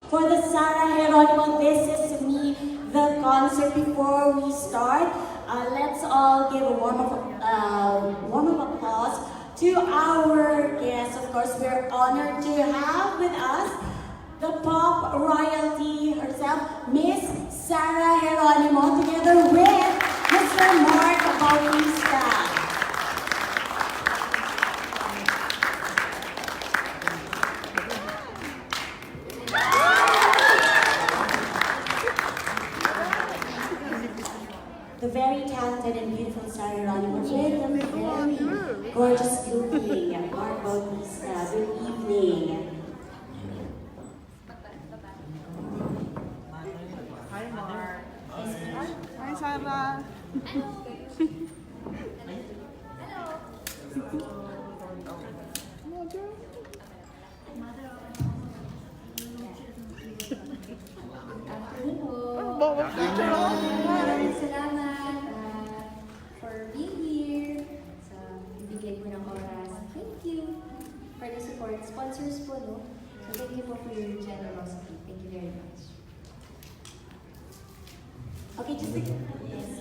For the Sarah Geronimo, this is me, the concert. Before we start, let's all give a warm of applause to our guests. Of course, we're honored to have with us the pop royalty herself, Miss Sarah Geronimo, together with Mr. Mark Bautista. The very talented and beautiful Sarah Geronimo with the very gorgeous looking Mark Bautista. Good evening. Hi, Mark. Hi, Sarah. Maraming salamat for being here. Sa bigay mo ng oras. Thank you for the support. Sponsors po, no? So thank you po for your generosity. Thank you very much. Okay, just a yes.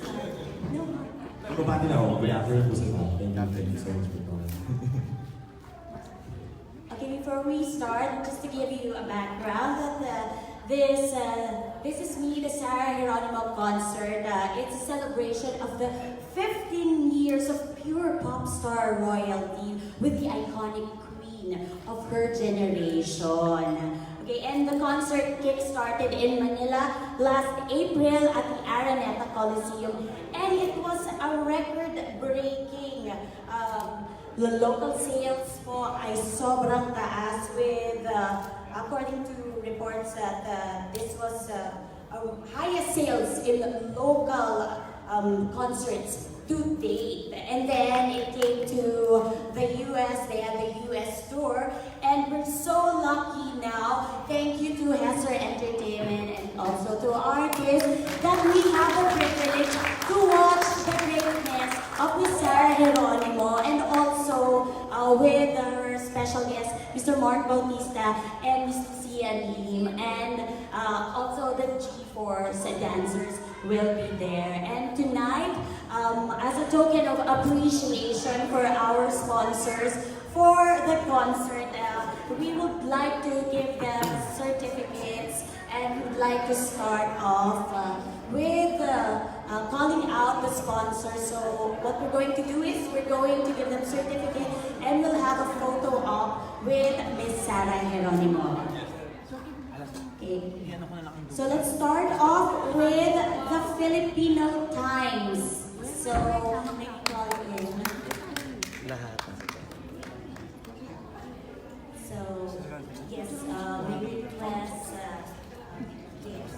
No, Mark. Bumati na ako. Good afternoon po sa lahat. Thank you so much for coming. Okay, before we start, just to give you a background, this is me, the Sarah Geronimo concert. It's a celebration of the 15 years of pure pop star royalty with the iconic queen of her generation. Okay, and the concert kick-started in Manila last April at the Araneta Coliseum, and it was a record-breaking. The local sales po ay sobrang taas with, according to reports that this was highest sales in local concerts to date. And then it came to the US, they had the US tour, and we're so lucky now, thank you to Hesser Entertainment and also to artists, that we have the privilege to watch the greatness of Miss Sarah Geronimo, and also with her special guest, Mr. Mark Bautista and Miss Sia Lim, and also the G-Force dancers will be there. And tonight, as a token of appreciation for our sponsors for the concert, we would like to give them certificates, and would like to start off with calling out the sponsors. So what we're going to do is we're going to give them certificate, and we'll have a photo op with Miss Sarah Geronimo. Okay. So let's start off with the Filipino Times. So, may call in. So, yes, we request, yes,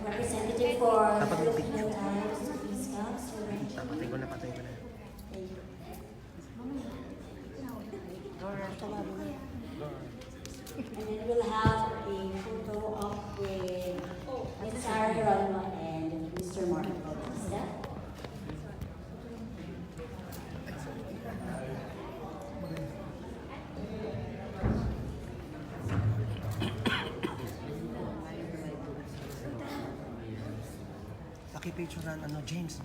representative for Filipino Times to please come. So, Patay ko na. thank you. And then we'll have a photo op with Miss Sarah Geronimo and Mr. Mark Bautista. Picturean, James.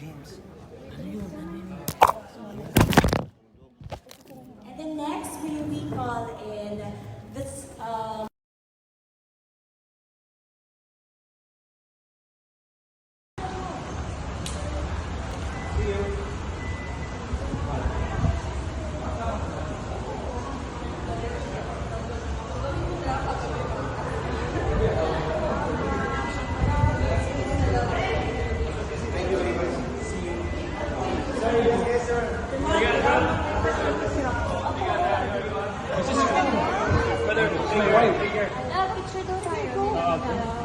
And then next, we call in this, Picture daw tayo.